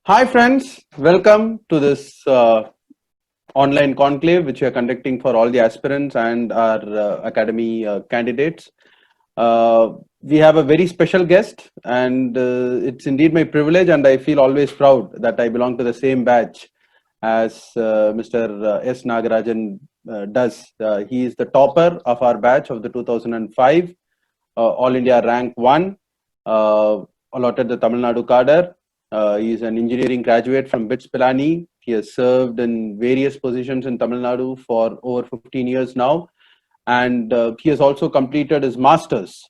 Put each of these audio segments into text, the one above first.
Hi friends, welcome to this online conclave which we are conducting for all the aspirants and our academy candidates. We have a very special guest and it's indeed my privilege and I feel always proud that I belong to the same batch as Mr. S. Nagarajan does. He is the topper of our batch of the 2005 All India Rank 1, allotted the Tamil Nadu cadre. He is an engineering graduate from BITS Pilani. He has served in various positions in Tamil Nadu for over 15 years now. And he has also completed his master's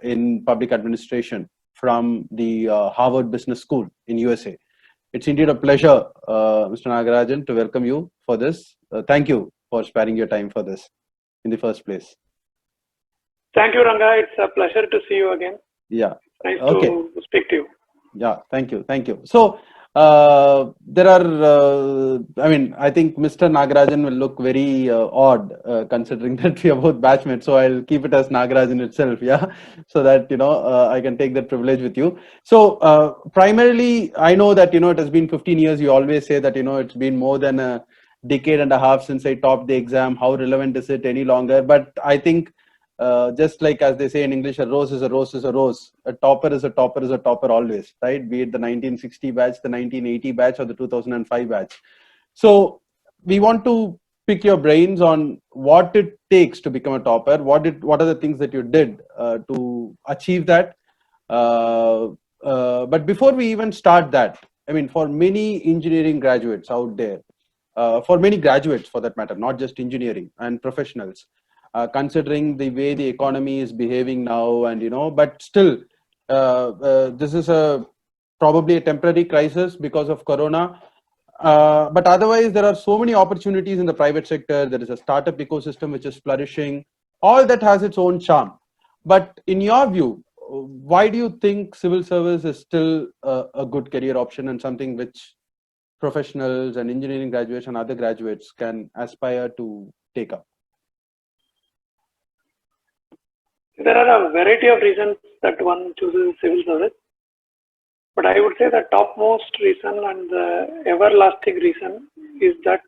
in public administration from the Harvard Business School in USA. It's indeed a pleasure, Mr. Nagarajan, to welcome you for this. Thank you for sparing your time for this in the first place. Thank you, Ranga. It's a pleasure to see you again. Yeah. Nice to speak to you. Yeah, thank you. Thank you. So, there are, I think Mr. Nagarajan will look very odd considering that we are both batchmates. So, I'll keep it as Nagarajan itself, yeah, so that, I can take that privilege with you. So, primarily, I know that, it has been 15 years. You always say that, it's been more than a decade and a half since I topped the exam. How relevant is it any longer? But I think just like as they say in English, a rose is a rose is a rose. A topper is a topper is a topper always, right? Be it the 1960 batch, the 1980 batch, or the 2005 batch. So we want to pick your brains on what it takes to become a topper. What are the things that you did to achieve that? But before we even start that, for many engineering graduates out there, for many graduates for that matter, not just engineering and professionals, considering the way the economy is behaving now, and but still, this is probably a temporary crisis because of Corona. But otherwise, there are so many opportunities in the private sector. There is a startup ecosystem which is flourishing. All that has its own charm. But in your view, why do you think civil service is still a good career option and something which professionals and engineering graduates and other graduates can aspire to take up? There are a variety of reasons that one chooses civil service, but I would say the topmost reason and the everlasting reason is that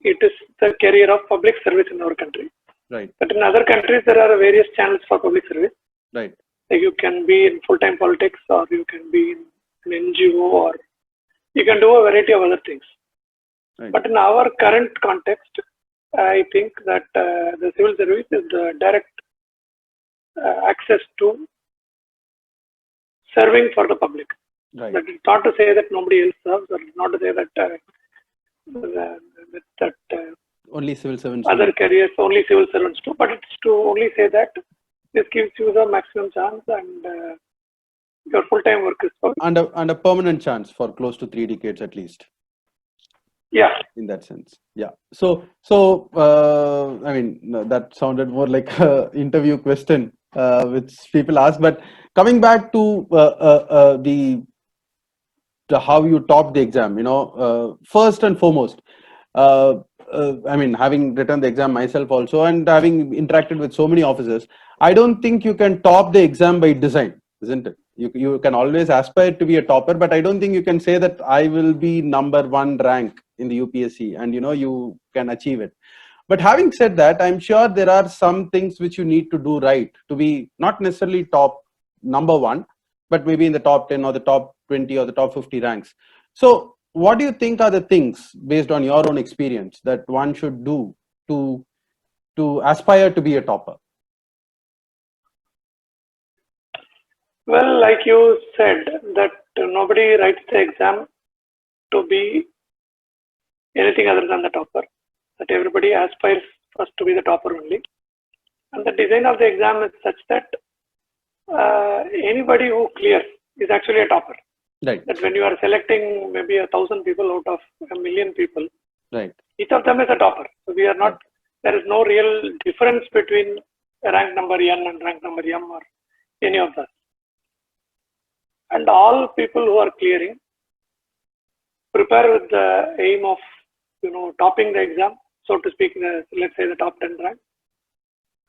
it is the career of public service in our country. Right. But in other countries, there are various channels for public service. Right. Like you can be in full-time politics, or you can be in an NGO, or you can do a variety of other things. Right. But in our current context, I think that the civil service is the direct access to serving for the public. Right. That is not to say that nobody else serves, or not to say that only civil servants other careers only civil servants do, but it's to only say that this gives you the maximum chance, and your full-time work is for and a permanent chance for close to 3 decades at least. Yeah, in that sense. Yeah. So that sounded more like an interview question which people ask. But coming back to the how you topped the exam, first and foremost, having written the exam myself also and having interacted with so many officers, I don't think you can top the exam by design, isn't it? You can always aspire to be a topper, but I don't think you can say that I will be number 1 rank in the UPSC and you can achieve it. But having said that, I'm sure there are some things which you need to do right to be not necessarily top number 1, but maybe in the top 10 or the top 20 or the top 50 ranks. So what do you think are the things based on your own experience that one should do to aspire to be a topper? Well, like you said, that nobody writes the exam to be anything other than the topper, that everybody aspires first to be the topper only. And the design of the exam is such that anybody who clears is actually a topper. Right. That when you are selecting maybe 1,000 people out of 1,000,000 people, right, each of them is a topper. So we are not, right. There is no real difference between rank number N and rank number M or any of that. And all people who are clearing prepare with the aim of topping the exam, so to speak, let's say the top 10 rank.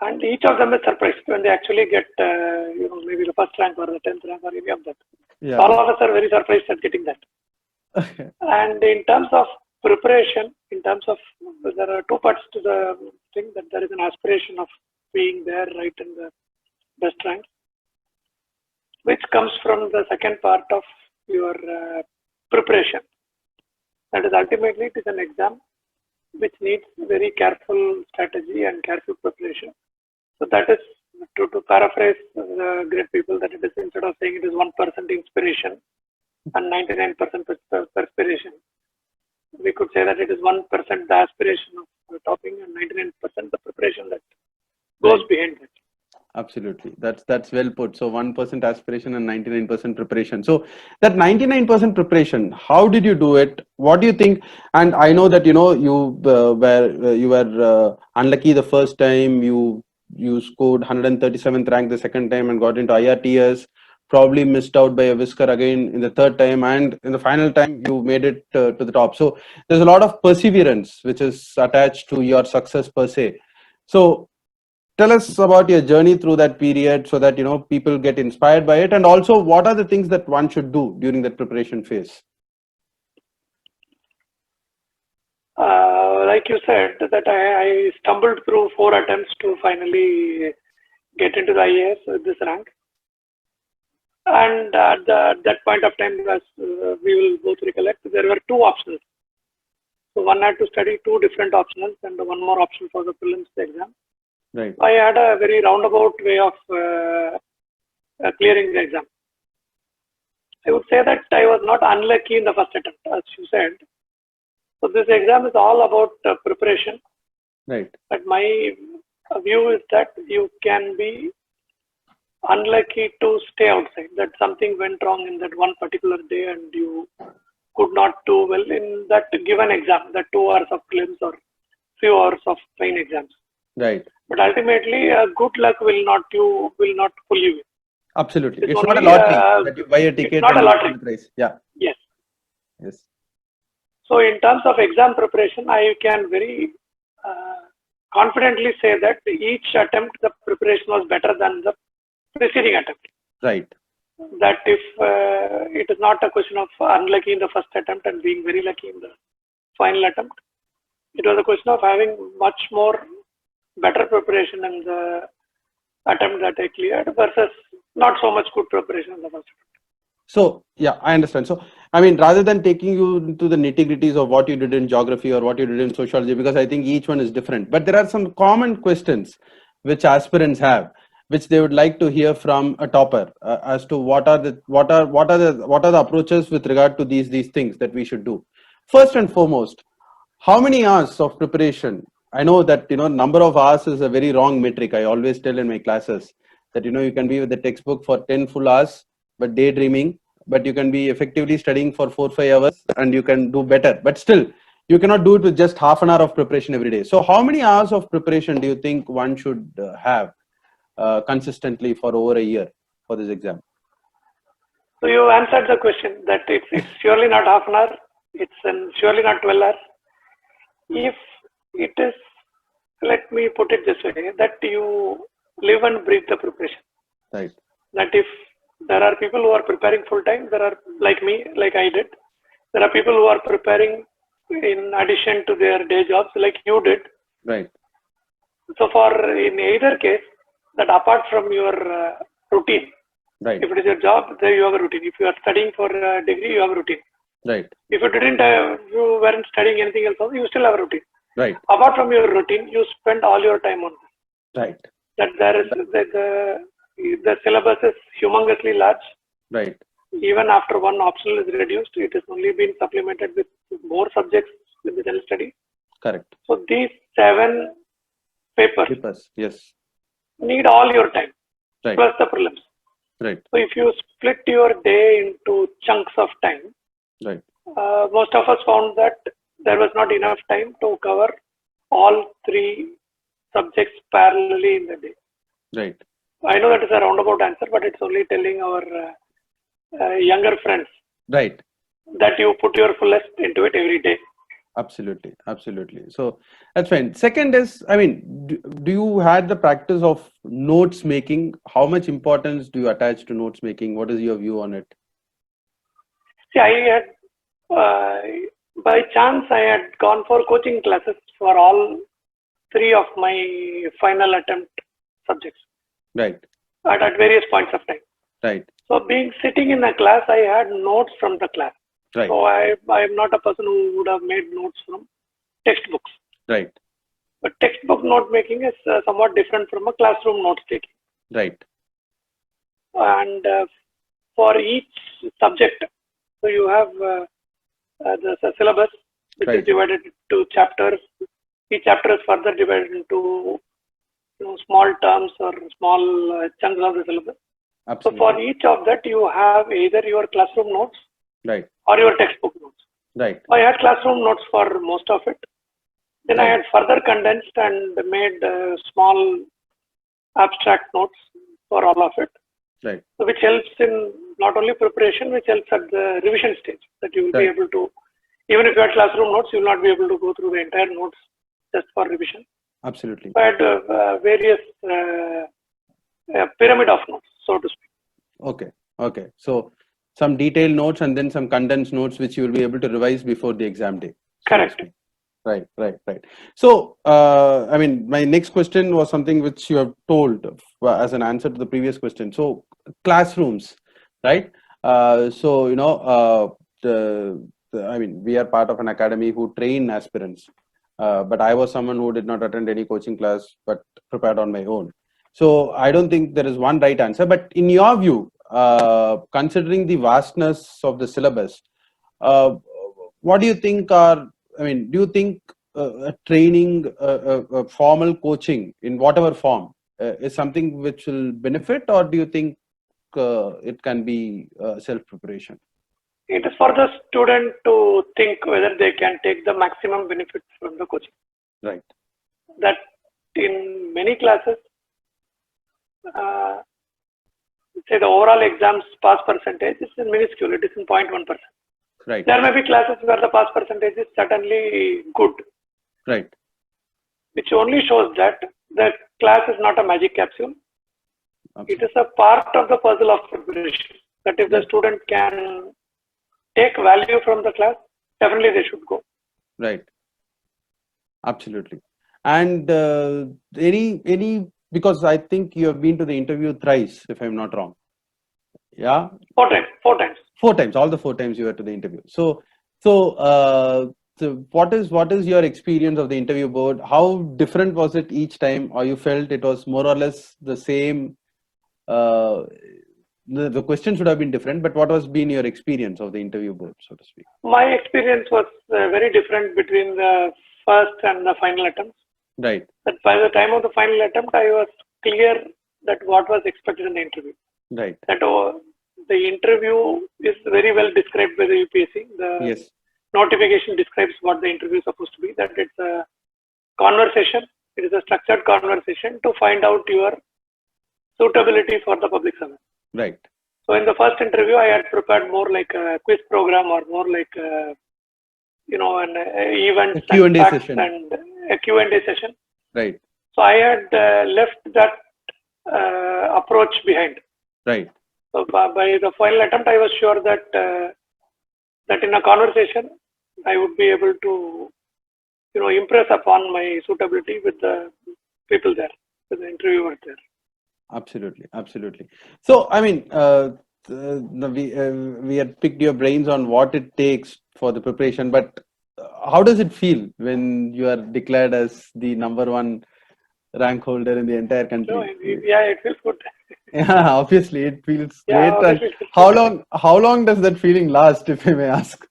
And each of them is surprised when they actually get, maybe the first rank or the 10th rank or any of that. Yeah. So all of us are very surprised at getting that. And in terms of preparation, there are two parts to the thing, that there is an aspiration of being there right in the best rank, which comes from the second part of your preparation. That is, ultimately it is an exam which needs very careful strategy and careful preparation. So that is, to paraphrase the great people, that it is, instead of saying it is 1% inspiration and 99% perspiration, we could say that it is 1% the aspiration of topping and 99% the preparation that goes behind it. Absolutely. That's well put. So 1% aspiration and 99% preparation. So that 99% preparation, how did you do it? What do you think? And I know that, you were unlucky the first time. You scored 137th rank the second time and got into IRTS. Probably missed out by a whisker again in the third time, and in the final time you made it to the top. So there's a lot of perseverance which is attached to your success per se. So tell us about your journey through that period, so that people get inspired by it, and also what are the things that one should do during that preparation phase. Like you said, that I stumbled through 4 attempts to finally get into the IAS with this rank. And at that point of time, as we will both recollect, there were 2 options. So one had to study 2 different options and one more option for the prelims exam. Right. I had a very roundabout way of clearing the exam. I would say that I was not unlucky in the first attempt, as you said. So this exam is all about preparation. Right. But my view is that you can be unlucky to stay outside, that something went wrong in that one particular day and you could not do well in that given exam, that 2 hours of prelims or few hours of main exams. Right. But ultimately, good luck will not pull you in. Absolutely. It's not a lottery that you buy a ticket. It's not a lottery. Price. Yeah. Yes. Yes. So in terms of exam preparation, I can very confidently say that each attempt, the preparation was better than the preceding attempt. Right. That if it is not a question of unlucky in the first attempt and being very lucky in the final attempt, it was a question of having much more better preparation in the attempt that I cleared versus not so much good preparation in the first attempt. So, yeah, I understand. So, I mean, rather than taking you into the nitty-gritties of what you did in geography or what you did in sociology, because I think each one is different, but there are some common questions which aspirants have, which they would like to hear from a topper as to what are the approaches with regard to these things that we should do. First and foremost, how many hours of preparation? I know that number of hours is a very wrong metric. I always tell in my classes that you can be with the textbook for 10 full hours but daydreaming, but you can be effectively studying for 4-5 hours and you can do better, but still you cannot do it with just half an hour of preparation every day. So how many hours of preparation do you think one should have consistently for over a year for this exam? So you answered the question that it's surely not half an hour, it's surely not 12 hours. If it is, let me put it this way, that you live and breathe the preparation. Right. That if there are people who are preparing full time, there are, like me, like I did, there are people who are preparing in addition to their day jobs, like you did. Right. So in either case, that apart from your routine, right. If it is your job, there you have a routine. If you are studying for a degree, you have a routine. Right. If you weren't studying anything else, you still have a routine. Right. Apart from your routine, you spend all your time on this. Right. That there is the syllabus is humongously large. Right. Even after one optional is reduced, it has only been supplemented with more subjects in the general study. Correct. So these 7 papers, yes, need all your time, right. plus the prelims. Right. So if you split your day into chunks of time, right. Most of us found that there was not enough time to cover all 3 subjects parallelly in the day. Right. I know that is a roundabout answer, but it's only telling our younger friends, right, that you put your fullest into it every day. Absolutely, absolutely. So that's fine. Second is, I mean, do you had the practice of notes making? How much importance do you attach to notes making? What is your view on it? See, I had uh, by chance I had gone for coaching classes for all three of my final attempt subjects Right, at various points of time. right, So being sitting in a class, I had notes from the class. right, So I am not a person who would have made notes from textbooks. right, But textbook note making is somewhat different from a classroom note taking. right, And for each subject, so you have the syllabus, which is right. divided into chapters. Each chapter is further divided into small terms or small chunks of the syllabus. So for Absolutely. each of that, you have either your classroom notes Right, or your textbook notes. right, I had classroom notes for most of it. Then I right, had further condensed and made small abstract notes for all of it, right, so which helps in not only preparation, which helps at the revision stage, that you will be right. able to, even if you had classroom notes, you will not be able to go through the entire notes just for revision. Absolutely. I had various pyramid of notes, so to speak. Okay, okay. So some detailed notes and then some condensed notes which you will be able to revise before the exam day, so to Correct. speak. Right, right, right. So, I mean, my next question was something which you have told as an answer to the previous question. So, classrooms, right? So, I mean, we are part of an academy who train aspirants, but I was someone who did not attend any coaching class but prepared on my own. So, I don't think there is one right answer. But in your view, considering the vastness of the syllabus, uh, what do you think are I mean, do you think training, formal coaching in whatever form is something which will benefit, or do you think it can be self-preparation? It is for the student to think whether they can take the maximum benefit from the coaching. Right, That in many classes, uh, say the overall exams pass percentage is minuscule, it is in 0.1%. right, There may be classes where the pass percentage is certainly good, right. which only shows that the class is not a magic capsule. It Absolutely. is a part of the puzzle of preparation. That if the Right, student can take value from the class, definitely they should go. right. Absolutely. And any because I think you have been to the interview thrice, if I'm not wrong. Yeah, Four times, four times. four times, all the four times you were to the interview. So what is your experience of the interview board? How different was it each time, or you felt it was more or less the same? uh, the question should have been different, but what has been your experience of the interview board, so to speak? My experience was very different between the first and the final attempts. Right, But by the time of the final attempt, I was clear that what was expected in the interview. right. That the interview is very well described by the UPSC. The Yes, notification describes what the interview is supposed to be. That it's a conversation. It is a structured conversation to find out your suitability for the public service. right, So in the first interview, I had prepared more like a quiz program or more like a, an a events and Q&A facts session. and a Q&A session. Right, So I had left that approach behind. right, So by the final attempt, I was sure that that in a conversation, I would be able to, impress upon my suitability with the people there, with the interviewers there. absolutely, absolutely. So I mean, we had picked your brains on what it takes for the preparation, but how does it feel when you are declared as the number one rank holder in the entire So country? yeah, it feels good. Yeah, obviously it feels Yeah, great. And obviously it feels good. how long does that feeling last, if I may ask?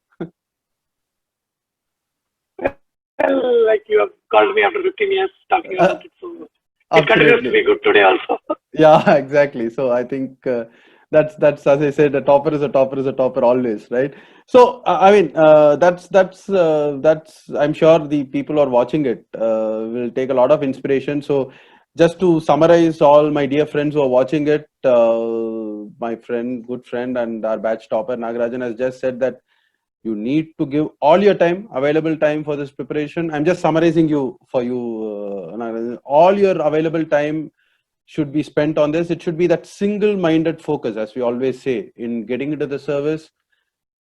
Well, like you have called me after 15 years talking Uh, about it, so it continues to Absolutely. be good today also. Yeah, exactly. So I think that's as I said, a topper is a topper is a topper always, right? So I mean, that's I'm sure the people who are watching it will take a lot of inspiration. So just to summarize, all my dear friends who are watching it, my friend, good friend, and our batch topper Nagarajan has just said that You need to give all your time, available time for this preparation. I'm just summarizing you for you. Nagarajan. All your available time should be spent on this. It should be that single-minded focus, as we always say, in getting into the service.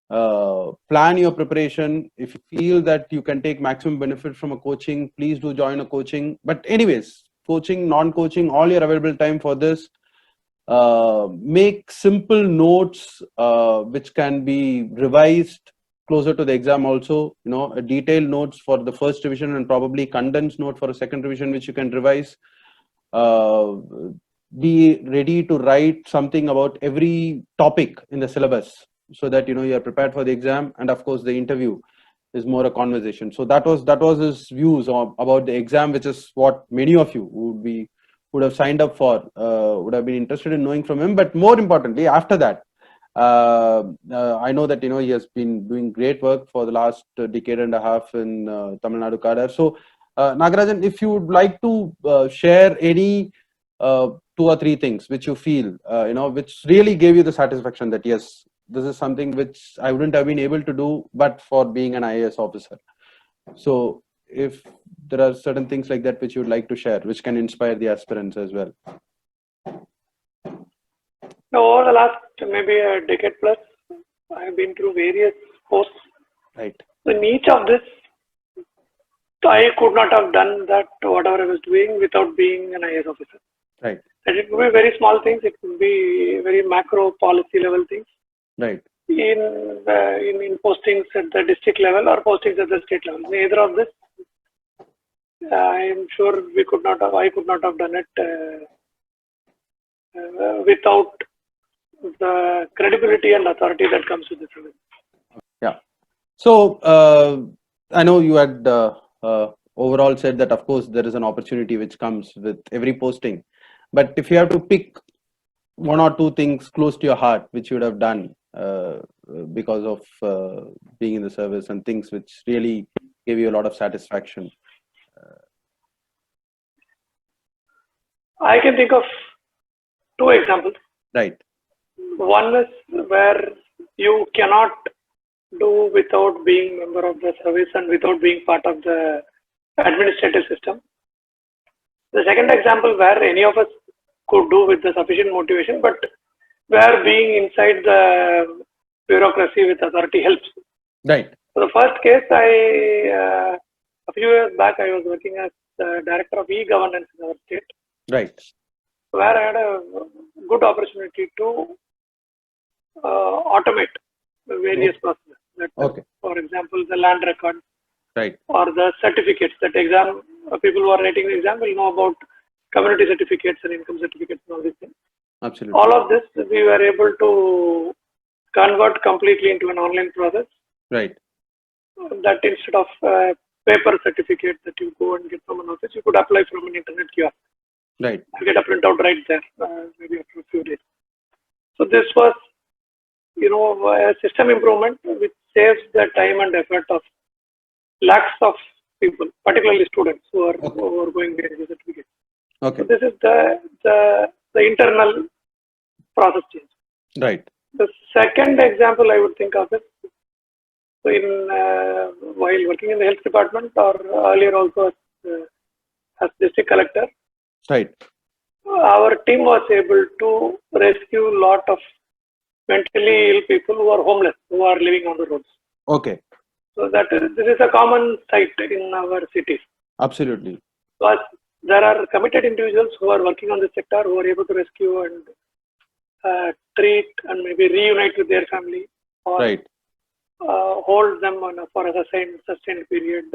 Plan your preparation. If you feel that you can take maximum benefit from a coaching, please do join a coaching. But anyways, coaching, non-coaching, all your available time for this. Make simple notes which can be revised closer to the exam also, a detailed notes for the first revision and probably condensed note for a second revision which you can revise. Be ready to write something about every topic in the syllabus so that you are prepared for the exam, and of course the interview is more a conversation. So that was his views about the exam, which is what many of you would have signed up for, would have been interested in knowing from him. But more importantly, after that, I know that he has been doing great work for the last decade and a half in Tamil Nadu cadre. So Nagarajan, if you would like to share any two or three things which you feel which really gave you the satisfaction that yes, this is something which I wouldn't have been able to do but for being an IAS officer. So if there are certain things like that which you would like to share, which can inspire the aspirants as well. Now, over the last maybe a decade plus, I have been through various posts. Right. In each of this, I could not have done that whatever I was doing without being an IAS officer. Right. And it could be very small things. It could be very macro policy level things. Right. In postings at the district level or postings at the state level. Neither of this, I am sure I could not have done it without the credibility and authority that comes with the service. Yeah. So I know you had overall said that of course there is an opportunity which comes with every posting, but if you have to pick one or two things close to your heart which you would have done because of being in the service and things which really gave you a lot of satisfaction. I can think of two examples. Right. One is where you cannot do without being member of the service and without being part of the administrative system. The second example where any of us could do with the sufficient motivation, but where being inside the bureaucracy with authority helps. Right. So the first case, a few years back, I was working as the director of e-governance in our state. Right. Where I had a good opportunity to automate various processes. Okay. For example, the land record, right, or the certificates that exam people who are writing the exam will know about community certificates and income certificates and all these things. Absolutely. All of this we were able to convert completely into an online process. Right. That instead of paper certificate that you go and get from an office, you could apply from an internet kiosk. Right. You get a printout right there, maybe after a few days. So this was, a system improvement which saves the time and effort of lakhs of people, particularly students who are going to get the certificate. Okay. So this is the internal process change. Right. The second example I would think of is, so while working in the health department or earlier also as district collector, right, our team was able to rescue a lot of mentally ill people who are homeless, who are living on the roads. Okay. So this is a common sight in our cities. Absolutely. Because there are committed individuals who are working on this sector, who are able to rescue and treat and maybe reunite with their family, or right, hold them for a sustained period,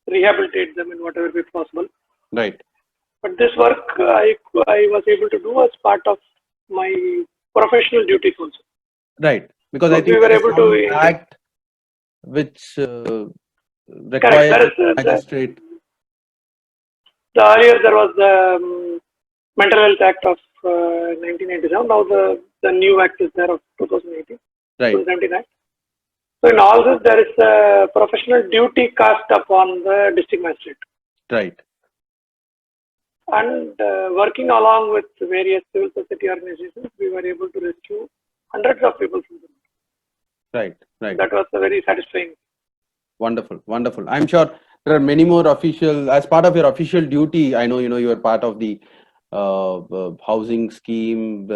rehabilitate them in whatever way possible. Right. But this work I was able to do as part of my professional duties also. Right. Because so I think we were able to act which requires magistrate. The earlier there was the Mental Health Act of 1987. Now the new act is there of 2018. Right. 2079. So in all this, there is a professional duty cast upon the district magistrate. Right. And working along with various civil society organizations, we were able to rescue hundreds of people from them. Right. Right. That was a very satisfying. Wonderful. Wonderful. I'm sure there are many more official, as part of your official duty. I know, you are part of the housing scheme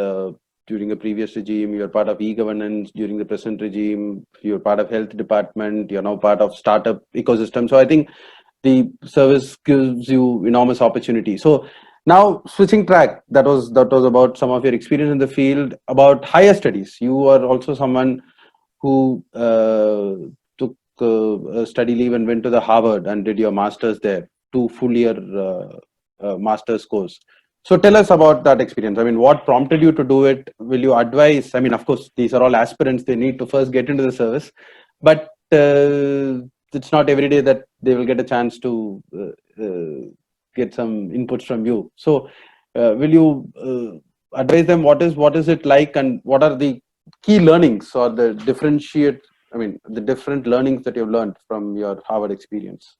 during the previous regime. You're part of e-governance during the present regime. You're part of health department. You're now part of startup ecosystem. So I think the service gives you enormous opportunity. So now switching track, that was about some of your experience in the field. About higher studies, you are also someone who took a study leave and went to the Harvard and did your masters there, 2 full year masters course. So tell us about that experience. I mean, what prompted you to do it? Will you advise? I mean, of course, these are all aspirants. They need to first get into the service, but it's not every day that they will get a chance to get some inputs from you. So, will you advise them what is it like, and what are the key learnings or the the different learnings that you've learned from your Harvard experience?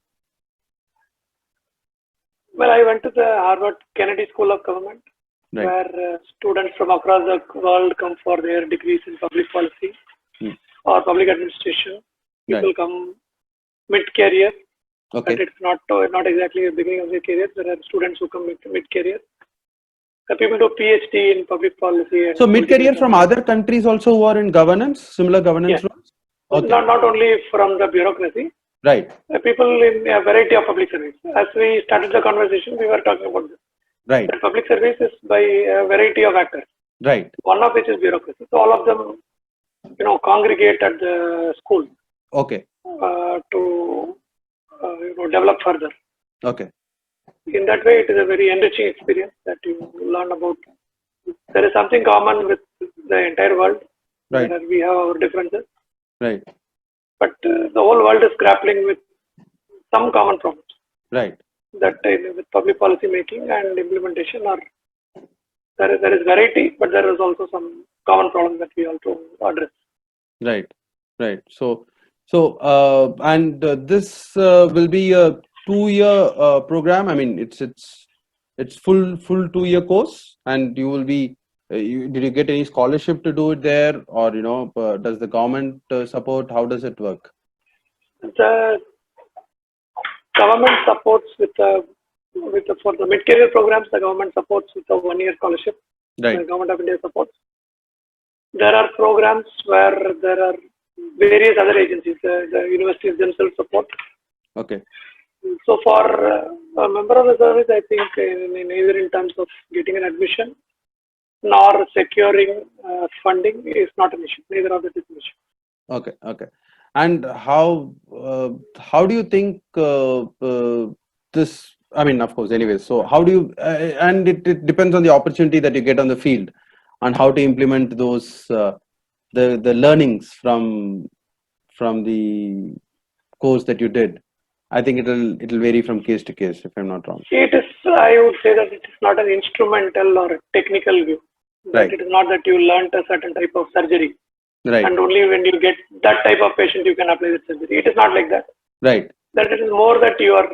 Well, I went to the Harvard Kennedy School of Government, Right. where students from across the world come for their degrees in public policy Hmm. or public administration. People Right. come mid-career, but Okay. it's not exactly the beginning of their career. There are students who come mid-career. People do PhD in public policy and So mid-career political from science. other countries also who are in governance, similar governance Yes, roles? Okay. not only from the bureaucracy, Right. people in a variety of public service. As we started the conversation, we were talking about this. Right. That public service is by a variety of actors, Right. one of which is bureaucracy. So all of them, congregate at the school Okay. to develop further. Okay. In that way, it is a very enriching experience that you learn about. There is something common with the entire world, Right. where we have our differences, Right. but the whole world is grappling with some common problems Right. that with public policy making and implementation are there is variety, but there is also some common problems that we also address. Right. Right. So and this will be a 2 year program. I mean, it's full 2 year course, and you will be. Did you get any scholarship to do it there, or does the government support? How does it work? The government supports for the mid-career programs. The government supports with a 1 year scholarship. Right. The government of India supports. There are programs where there are various other agencies. The universities themselves support. Okay. So for a member of the service, I think either in terms of getting an admission nor securing funding is not an issue. Neither of that is an issue. Okay. Okay. And how do you think this? I mean, of course. Anyways, so how do you? And it depends on the opportunity that you get on the field, and how to implement those the learnings from the course that you did. I think it'll vary from case to case, if I'm not wrong. It is. I would say that it is not an instrumental or a technical view. That Right. it is not that you learnt a certain type of surgery, Right. and only when you get that type of patient you can apply that surgery. It is not like that. Right. That it is more that your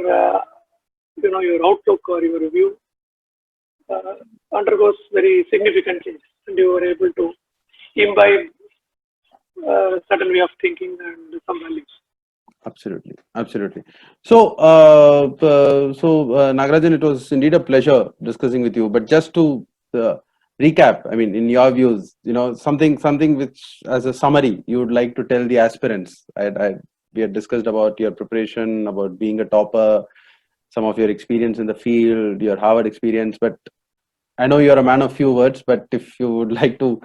your outlook or your view undergoes very significant changes, and you are able to imbibe a certain way of thinking and some values. Absolutely. Absolutely. So, Nagarajan, it was indeed a pleasure discussing with you. But just to recap, I mean, in your views, something which, as a summary, you would like to tell the aspirants. We had discussed about your preparation, about being a topper, some of your experience in the field, your Harvard experience. But I know you're a man of few words. But if you would like to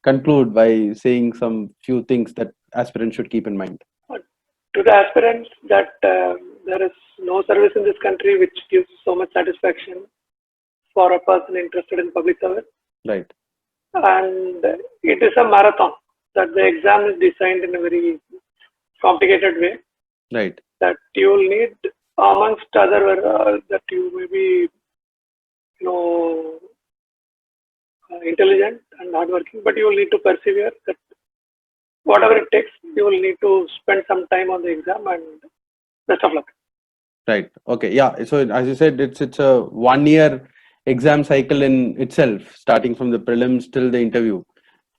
conclude by saying some few things that aspirants should keep in mind. To the aspirants, that there is no service in this country which gives so much satisfaction for a person interested in public service. Right. And it is a marathon, that the exam is designed in a very complicated way, Right. that you will need, amongst other, that you may be, intelligent and hardworking, but you will need to persevere. That whatever it takes, you will need to spend some time on the exam, and best of luck. Right. Okay. Yeah. So as you said, it's a 1 year exam cycle in itself, starting from the prelims till the interview.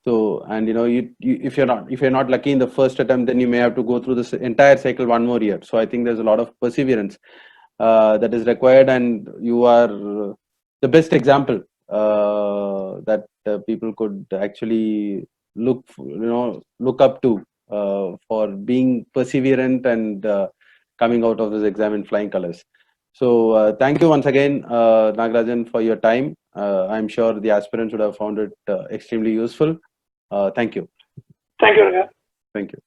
So, and if you're not lucky in the first attempt, then you may have to go through this entire cycle one more year. So I think there's a lot of perseverance that is required, and you are the best example that people could actually look up to for being perseverant and coming out of this exam in flying colors. So thank you once again, Nagarajan, for your time. I'm sure the aspirants would have found it extremely useful. Thank you. Thank you, Raga. Thank you.